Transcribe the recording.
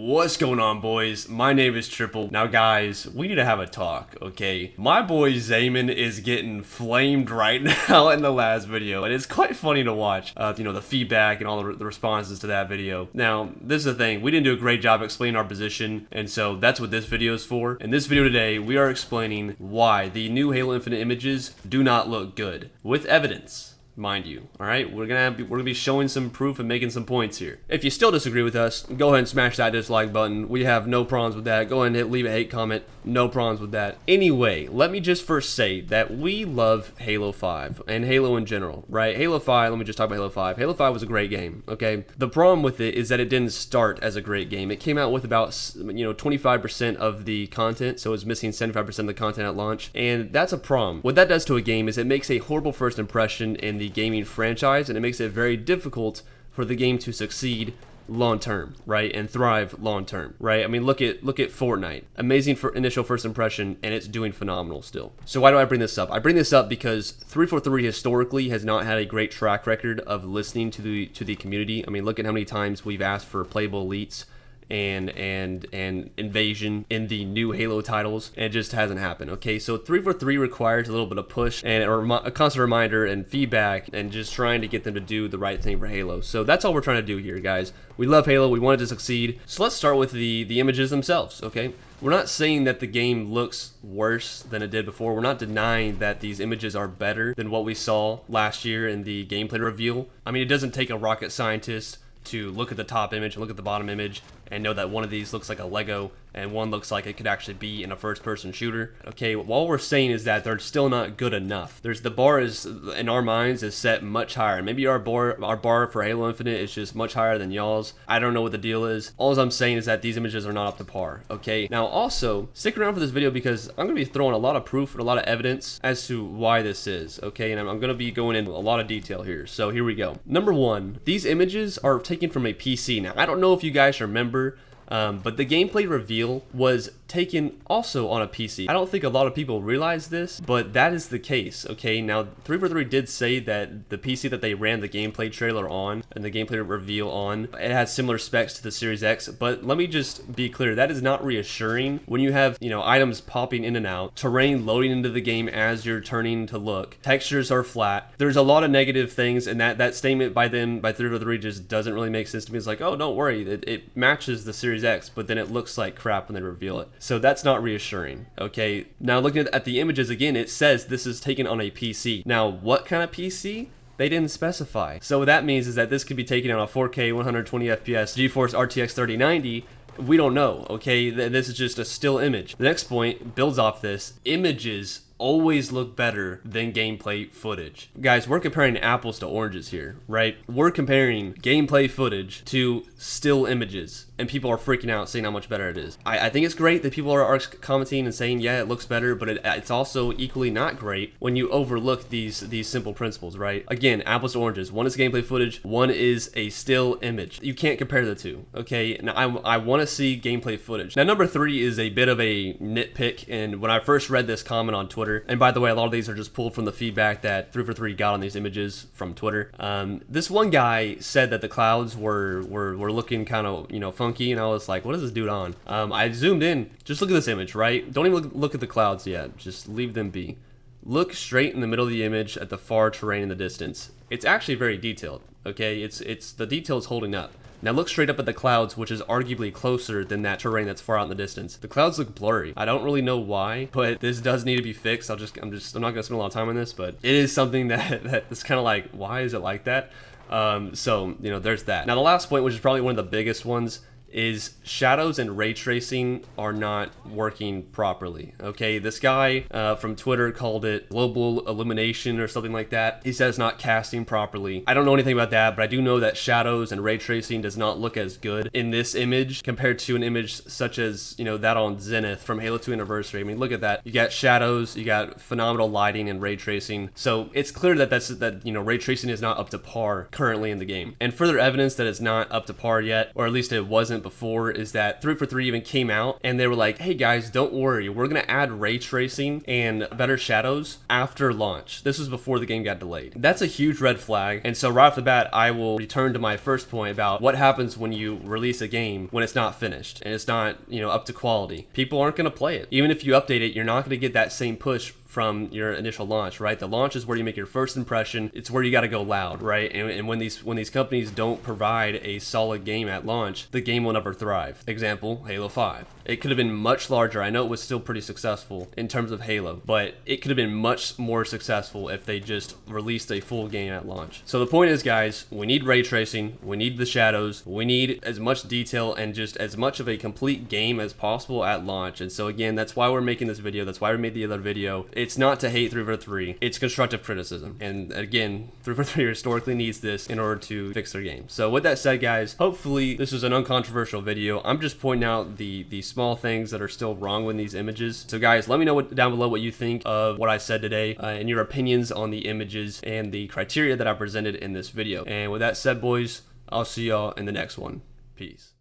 What's going on, boys? My name is Triple. Now, guys, we need to have a talk, okay? My boy Zaman is getting flamed right now in the last video, and it's quite funny to watch, the feedback and all the responses to that video. Now, this is the thing. We didn't do a great job explaining our position, and so that's what this video is for. In this video today, we are explaining why the new Halo Infinite images do not look good, with evidence. Mind you, all right, we're gonna be showing some proof and making some points here. If you still disagree with us, go ahead and smash that dislike button. We have no problems with that. Go ahead and leave a hate comment. No problems with that. Anyway, let me just first say that we love Halo 5 and Halo in general, right? Halo 5, let me just talk about Halo 5. Halo 5 was a great game, okay? The problem with it is that it didn't start as a great game. It came out with about 25% of the content, so it's missing 75% of the content at launch, and that's a problem. What that does to a game is it makes a horrible first impression in the gaming franchise, and it makes it very difficult for the game to succeed long term, right, and thrive long term, right? I mean, look at Fortnite. Amazing for initial first impression, and it's doing phenomenal still. So why do I bring this up? I bring this up because 343 historically has not had a great track record of listening to the community. I mean, look at how many times we've asked for playable elites and invasion in the new Halo titles, and it just hasn't happened. Okay, so 343 requires a little bit of push and a constant reminder and feedback, and just trying to get them to do the right thing for Halo. So that's all we're trying to do here, guys. We love Halo, we want it to succeed. So let's start with the images themselves. Okay, we're not saying that the game looks worse than it did before. We're not denying that these images are better than what we saw last year in the gameplay reveal. I mean, it doesn't take a rocket scientist to look at the top image and look at the bottom image and know that one of these looks like a Lego and one looks like it could actually be in a first-person shooter. Okay, all we're saying is that they're still not good enough. The bar is, in our minds, is set much higher. Maybe our bar for Halo Infinite is just much higher than y'all's. I don't know what the deal is. All I'm saying is that these images are not up to par. Okay, now also stick around for this video because I'm gonna be throwing a lot of proof and a lot of evidence as to why this is. Okay, and I'm gonna be going into a lot of detail here. So here we go. Number one, these images are taken from a PC. Now I don't know if you guys remember, but the gameplay reveal was taken also on a PC. I don't think a lot of people realize this, but that is the case. Okay, now 343 did say that the PC that they ran the gameplay trailer on and the gameplay reveal on, it has similar specs to the Series X, but let me just be clear, that is not reassuring when you have, items popping in and out, terrain loading into the game as you're turning to look, textures are flat. There's a lot of negative things, and that statement by 343 just doesn't really make sense to me. It's like, oh, don't worry, it matches the Series X, but then it looks like crap when they reveal it. So that's not reassuring. Okay, now looking at the images again, it says this is taken on a PC. Now, what kind of PC? They didn't specify. So what that means is that this could be taken on a 4K 120 FPS GeForce RTX 3090. We don't know. Okay, this is just a still image. The next point builds off this. Images always look better than gameplay footage. Guys, we're comparing apples to oranges here, right? We're comparing gameplay footage to still images, and people are freaking out saying how much better it is. I think it's great that people are commenting and saying, yeah, it looks better, but it's also equally not great when you overlook these simple principles, right? Again, apples to oranges. One is gameplay footage, one is a still image. You can't compare the two, okay? Now, I want to see gameplay footage. Now, number three is a bit of a nitpick, and when I first read this comment on Twitter, and by the way, a lot of these are just pulled from the feedback that 343 got on these images from Twitter. This one guy said that the clouds were looking kind of, funky, and I was like, what is this dude on? I zoomed in. Just look at this image, right? Don't even look at the clouds yet. Just leave them be. Look straight in the middle of the image at the far terrain in the distance. It's actually very detailed, okay? It's the detail is holding up. Now look straight up at the clouds, which is arguably closer than that terrain that's far out in the distance. The clouds look blurry. I don't really know why, but this does need to be fixed. I'm not gonna spend a lot of time on this, but it is something that's kind of like, why is it like that? So there's that. Now the last point, which is probably one of the biggest ones, is shadows and ray tracing are not working properly. Okay, this guy from Twitter called it global illumination or something like that. He says not casting properly. I don't know anything about that, but I do know that shadows and ray tracing does not look as good in this image compared to an image such as that on Zenith from Halo 2 Anniversary. I mean, look at that. You got shadows, you got phenomenal lighting and ray tracing. So it's clear that ray tracing is not up to par currently in the game. And further evidence that it's not up to par yet, or at least it wasn't before is that 343 even came out and they were like, hey guys, don't worry, we're gonna add ray tracing and better shadows after launch. This was before the game got delayed. That's a huge red flag. And so right off the bat, I will return to my first point about what happens when you release a game when it's not finished and it's not, up to quality. People aren't gonna play it. Even if you update it, you're not gonna get that same push from your initial launch, right? The launch is where you make your first impression. It's where you got to go loud, right? And when these companies don't provide a solid game at launch, the game will never thrive. Example, Halo 5. It could have been much larger. I know it was still pretty successful in terms of Halo, but it could have been much more successful if they just released a full game at launch. So the point is, guys, we need ray tracing, we need the shadows, we need as much detail and just as much of a complete game as possible at launch. And so again, that's why we're making this video. That's why we made the other video. It's not to hate 343, it's constructive criticism. And again, 343 historically needs this in order to fix their game. So with that said, guys, hopefully this is an uncontroversial video. I'm just pointing out the small things that are still wrong with these images. So guys, let me know down below what you think of what I said today and your opinions on the images and the criteria that I presented in this video. And with that said, boys, I'll see y'all in the next one. Peace.